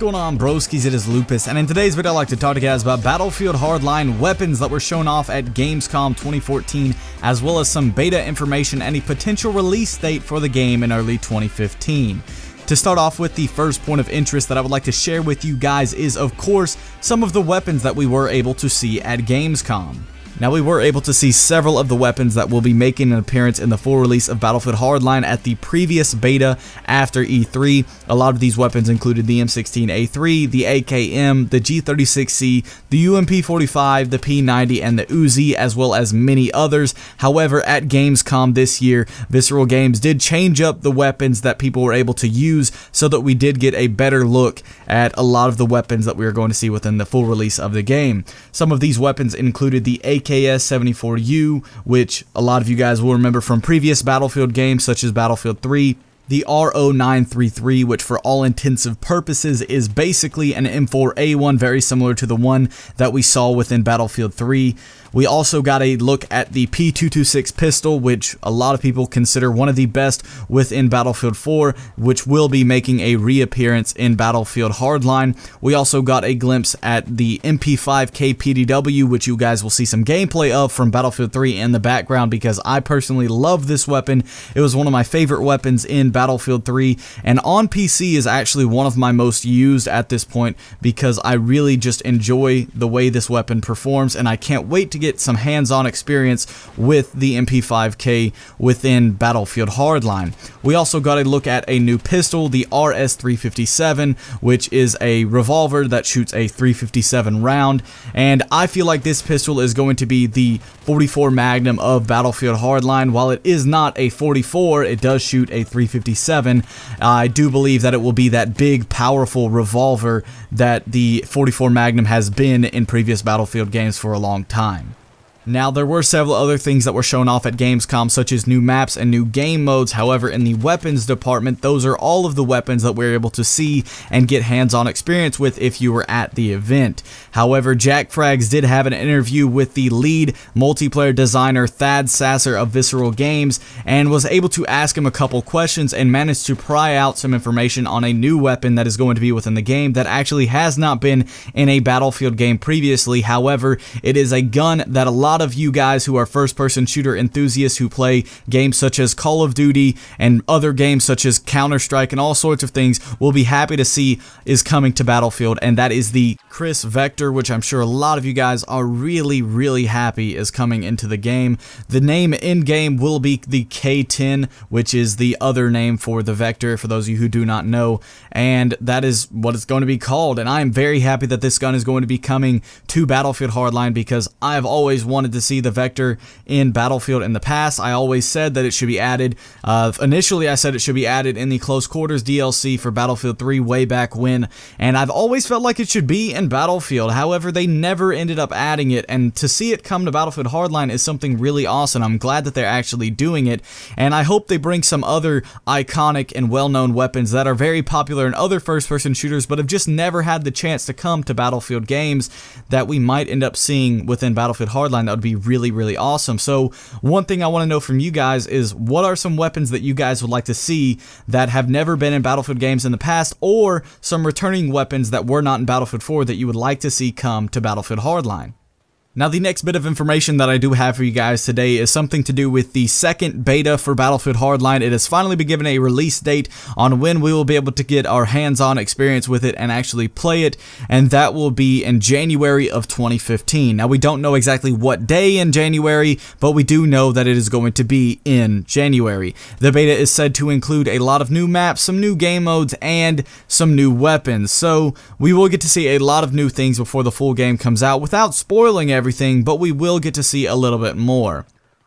going on, broskies? It is Lupus, and in today's video I'd like to talk to you guys about Battlefield Hardline weapons that were shown off at Gamescom 2014, as well as some beta information and a potential release date for the game in early 2015. To start off with, the first point of interest that I would like to share with you guys is, of course, some of the weapons that we were able to see at Gamescom. Now, we were able to see several of the weapons that will be making an appearance in the full release of Battlefield Hardline at the previous beta after E3. A lot of these weapons included the M16A3, the AKM, the G36C, the MP5K, the P90, and the Uzi, as well as many others. However, at Gamescom this year, Visceral Games did change up the weapons that people were able to use so that we did get a better look at a lot of the weapons that we are going to see within the full release of the game. Some of these weapons included the AKS-74U, which a lot of you guys will remember from previous Battlefield games such as Battlefield 3, the RO933, which for all intensive purposes is basically an M4A1, very similar to the one that we saw within Battlefield 3. We also got a look at the P226 pistol, which a lot of people consider one of the best within Battlefield 4, which will be making a reappearance in Battlefield Hardline. We also got a glimpse at the MP5K PDW, which you guys will see some gameplay of from Battlefield 3 in the background, because I personally love this weapon. It was one of my favorite weapons in Battlefield 3, and on PC is actually one of my most used at this point, because I really just enjoy the way this weapon performs, and I can't wait to get some hands-on experience with the MP5K within Battlefield Hardline. We also got a look at a new pistol, the RS357, which is a revolver that shoots a 357 round, and I feel like this pistol is going to be the 44 Magnum of Battlefield Hardline. While it is not a 44, it does shoot a 357. I do believe that it will be that big, powerful revolver that the 44 Magnum has been in previous Battlefield games for a long time. Now, there were several other things that were shown off at Gamescom, such as new maps and new game modes. However, in the weapons department, those are all of the weapons that we're able to see and get hands-on experience with if you were at the event. However, Jack Frags did have an interview with the lead multiplayer designer Thad Sasser of Visceral Games, and was able to ask him a couple questions and managed to pry out some information on a new weapon that is going to be within the game that actually has not been in a Battlefield game previously. However, it is a gun that a lot of you guys who are first-person shooter enthusiasts who play games such as Call of Duty and other games such as Counter-Strike and all sorts of things will be happy to see is coming to Battlefield, and that is the Chris Vector, which I'm sure a lot of you guys are really happy is coming into the game. The name in-game will be the K10, which is the other name for the Vector, for those of you who do not know, and that is what it's going to be called. And I am very happy that this gun is going to be coming to Battlefield Hardline, because I've always wanted to see the Vector in Battlefield in the past. I always said that it should be added. Initially, I said it should be added in the Close Quarters DLC for Battlefield 3 way back when, and I've always felt like it should be in Battlefield. However, they never ended up adding it, and to see it come to Battlefield Hardline is something really awesome. I'm glad that they're actually doing it, and I hope they bring some other iconic and well-known weapons that are very popular in other first-person shooters but have just never had the chance to come to Battlefield games that we might end up seeing within Battlefield Hardline. That would be really awesome. So one thing I want to know from you guys is, what are some weapons that you guys would like to see that have never been in Battlefield games in the past, or some returning weapons that were not in Battlefield 4 that you would like to see come to Battlefield Hardline? Now, the next bit of information that I do have for you guys today is something to do with the second beta for Battlefield Hardline. It has finally been given a release date on when we will be able to get our hands-on experience with it and actually play it, and that will be in January of 2015. Now, we don't know exactly what day in January, but we do know that it is going to be in January. The beta is said to include a lot of new maps, some new game modes, and some new weapons. So we will get to see a lot of new things before the full game comes out, without spoiling everything, but we will get to see a little bit more.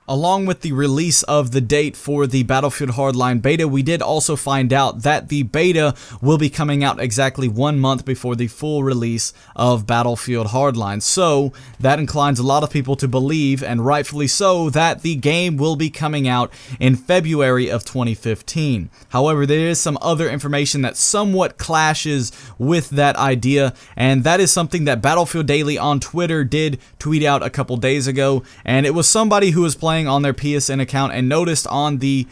Along with the release of the date for the Battlefield Hardline beta, we did also find out that the beta will be coming out exactly 1 month before the full release of Battlefield Hardline. So that inclines a lot of people to believe, and rightfully so, that the game will be coming out in February of 2015. However, there is some other information that somewhat clashes with that idea, and that is something that Battlefield Daily on Twitter did tweet out a couple days ago, and it was somebody who was playing playing on their PSN account and noticed on the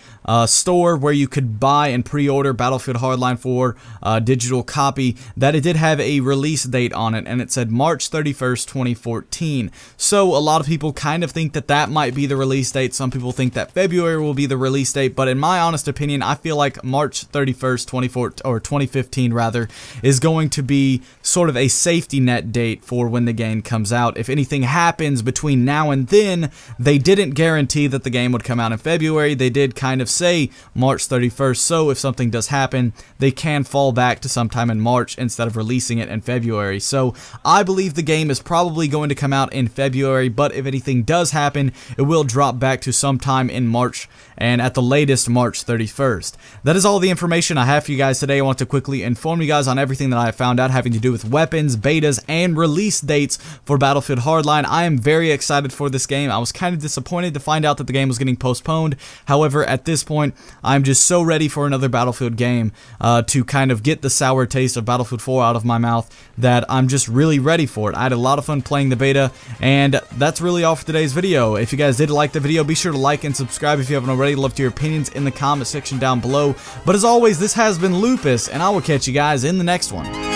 store where you could buy and pre-order Battlefield Hardline for digital copy that it did have a release date on it, and it said March 31st, 2014. So a lot of people kind of think that that might be the release date. Some people think that February will be the release date, but in my honest opinion, I feel like March 31st, 2015 rather, is going to be sort of a safety net date for when the game comes out. If anything happens between now and then, they didn't guarantee that the game would come out in February. They did kind of say March 31st, so if something does happen, they can fall back to sometime in March instead of releasing it in February. So I believe the game is probably going to come out in February, but if anything does happen, it will drop back to sometime in March, and at the latest March 31st. That is all the information I have for you guys today. I want to quickly inform you guys on everything that I have found out having to do with weapons, betas, and release dates for Battlefield Hardline. I am very excited for this game. I was kind of disappointed to find out that the game was getting postponed. However, at this point, I'm just so ready for another Battlefield game to kind of get the sour taste of Battlefield 4 out of my mouth that I'm just really ready for it. I had a lot of fun playing the beta, and that's really all for today's video. If you guys did like the video, be sure to like and subscribe if you haven't already. Love to hear your opinions in the comment section down below. But as always, this has been Lupus, and I will catch you guys in the next one.